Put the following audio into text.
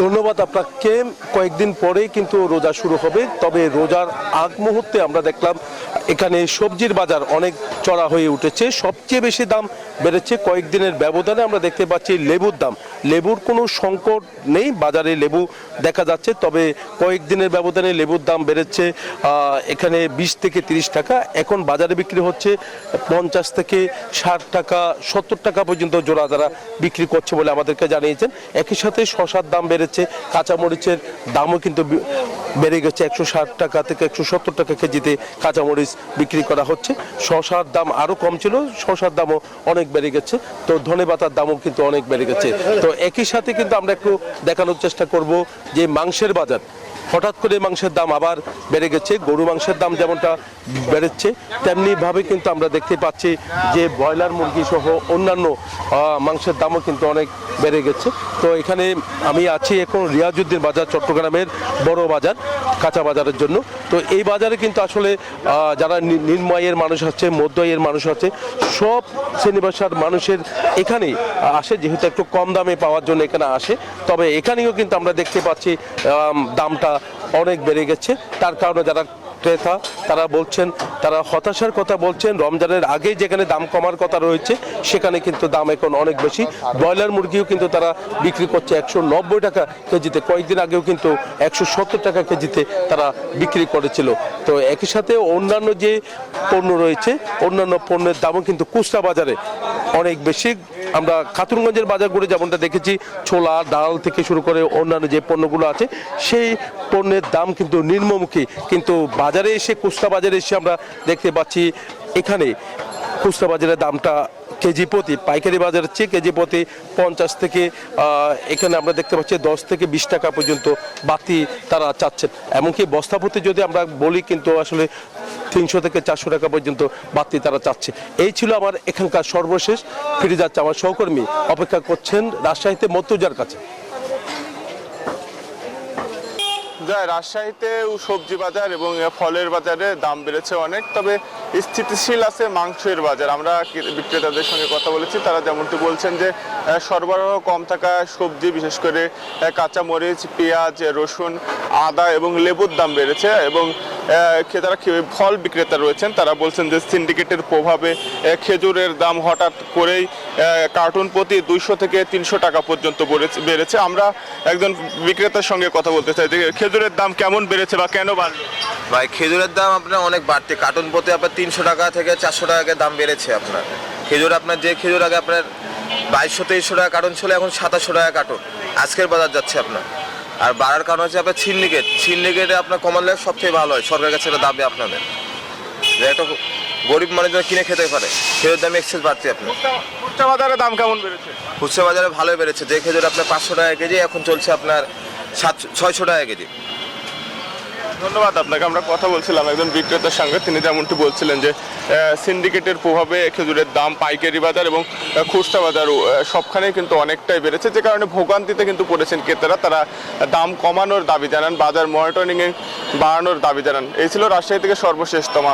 ধন্যবাদ আপনাকে। কয়েকদিন পরেই কিন্তু রোজা শুরু হবে, তবে রোজার আগ মুহূর্তে আমরা দেখলাম এখানে সবজির বাজার অনেক চড়া হয়ে উঠেছে। সবচেয়ে বেশি দাম বেড়েছে কয়েকদিনের ব্যবধানে। আমরা দেখতে পাচ্ছি লেবুর দাম, লেবুর কোনো সংকট নেই, বাজারে লেবু দেখা যাচ্ছে, তবে কয়েকদিনের ব্যবধানে লেবুর দাম বেড়েছে এখানে 20 থেকে 30 টাকা। এখন বাজারে বিক্রি হচ্ছে 50 থেকে 60 টাকা 70 টাকা পর্যন্ত জোড়া দ্বারা বিক্রি করছে বলে আমাদেরকে জানিয়েছেন। একই সাথে শসার দাম বেড়েছে, কাঁচামরিচের দামও কিন্তু বেড়ে গেছে। 160 টাকা থেকে 170 টাকা কেজিতে কাঁচামরিচ বিক্রি করা হচ্ছে। শসার দাম আরও কম ছিল, শসার দামও অনেক বেড়ে গেছে। তো ধনেপাতার দামও কিন্তু অনেক বেড়ে গেছে। তো একই সাথে কিন্তু আমরা একটু দেখানোর চেষ্টা করব যে মাংসের বাজার, হঠাৎ করে মাংসের দাম আবার বেড়ে গেছে। গরু মাংসের দাম যেমনটা বেড়েছে, তেমনিভাবে কিন্তু আমরা দেখতে পাচ্ছি যে ব্রয়লার মুরগি সহ অন্যান্য মাংসের দামও কিন্তু অনেক বেড়ে গেছে। তো এখানে আমি আছি এখন রিয়াজউদ্দিন বাজার, চট্টগ্রামের বড় বাজার, কাঁচা বাজারের জন্য। তো এই বাজারে কিন্তু আসলে যারা নিম্ন আয়ের মানুষ আছে, মধ্য আয়ের মানুষ আছে, সব শ্রেণীবাসার মানুষের এখানেই আসে, যেহেতু একটু কম দামে পাওয়ার জন্য এখানে আসে। তবে এখানেও কিন্তু আমরা দেখতে পাচ্ছি দামটা অনেক বেড়ে গেছে। তার কারণে যারা ক্রেতা তারা বলছেন, তারা হতাশার কথা বলছেন। রমজানের আগেই যেখানে দাম কমার কথা রয়েছে সেখানে কিন্তু দাম এখন অনেক বেশি। ব্রয়লার মুরগিও কিন্তু তারা বিক্রি করছে 190 টাকা কেজিতে, কয়েকদিন আগেও কিন্তু 170 টাকা কেজিতে তারা বিক্রি করেছিল। তো একই সাথে অন্যান্য যে পণ্য রয়েছে, অন্যান্য পণ্যের দামও কিন্তু খুচরা বাজারে অনেক বেশি। আমরা খাতুনগঞ্জের বাজারগুলো যেমনটা দেখেছি, ছোলা ডাল থেকে শুরু করে অন্যান্য যে পণ্যগুলো আছে সেই পণ্যের দাম কিন্তু নিম্নমুখী। কিন্তু বাজারে এসে, খুচরা বাজারে এসে আমরা দেখতে পাচ্ছি এখানে খুচরা বাজারের দামটা কেজি প্রতি, পাইকারি বাজারের চেয়ে কেজি প্রতি 50 থেকে এখানে আমরা দেখতে পাচ্ছি 10 থেকে 20 টাকা পর্যন্ত বাড়তি তারা চাচ্ছেন। এমনকি বস্তাপতি যদি আমরা বলি, কিন্তু আসলে 300 থেকে 400 টাকা পর্যন্ত বাড়তি তারা চাচ্ছে। এই ছিল আমার এখানকার সর্বশেষ। ফিরে যাচ্ছে আমার সহকর্মী, অপেক্ষা করছেন রাজশাহীতে মর্তুজার কাছে। রাজশাহীতে সবজি বাজার এবং ফলের বাজারে দাম বেড়েছে অনেক, তবে স্থিতিশীল আছে মাংসের বাজার। আমরা বিক্রেতাদের সঙ্গে কথা বলেছি, তারা যেমনটি বলছেন যে সরবরাহ কম থাকা সবজি, বিশেষ করে কাঁচামরিচ, পেঁয়াজ, রসুন, আদা এবং লেবুর দাম বেড়েছে। এবং যারা ফল বিক্রেতা রয়েছেন তারা বলছেন যে সিন্ডিকেটের প্রভাবে খেজুরের দাম হঠাৎ করেই কার্টুন প্রতি 200 থেকে 300 টাকা পর্যন্ত বেড়েছে। আমরা একজন বিক্রেতার সঙ্গে কথা বলতে চাই যে খেজুরের দাম কেমন বেড়েছে বা কেন বাড়লো? ভাই, খেজুরের দাম আপনার অনেক বাড়তে, কার্টুন প্রতি আপনার 300 টাকা থেকে 400 টাকা দাম বেড়েছে। আপনার খেজুর, আপনার যে খেজুর আগে আপনার 2200-2300 টাকা কার্টুন ছিল, এখন 2700 টাকা কার্টুন আজকের বাজার যাচ্ছে আপনার। আর বাড়ার কারণ হচ্ছে আপনার সিন্ডিকেটে আপনার কমালে সবথেকে ভালো হয়, সরকারের কাছে দাবি আপনাদের, যে একটা গরিব মানুষজন কিনে খেতে পারে। খেজুর দাম এক্সেস বাড়ছে। আপনার খুচরা বাজারে দাম কেমন বেড়েছে? খুচরা বাজারে ভালোই বেড়েছে। যে খেজুর আপনার 500 টাকা কেজি, এখন চলছে আপনার 600 টাকা কেজি। ধন্যবাদ আপনাকে। আমরা কথা বলছিলাম একজন বিক্রেতার সঙ্গে, তিনি যেমনটি বলছিলেন যে সিন্ডিকেটের প্রভাবে খেজুরের দাম পাইকারি বাজার এবং খুচরা বাজার সবখানেই কিন্তু অনেকটাই বেড়েছে, যে কারণে ভোগান্তিতে কিন্তু পড়েছেন ক্রেতারা। তারা দাম কমানোর দাবি জানান, বাজার মনিটরিংয়ে বাড়ানোর দাবি জানান। এই ছিল রাজশাহী থেকে সর্বশেষ তমা।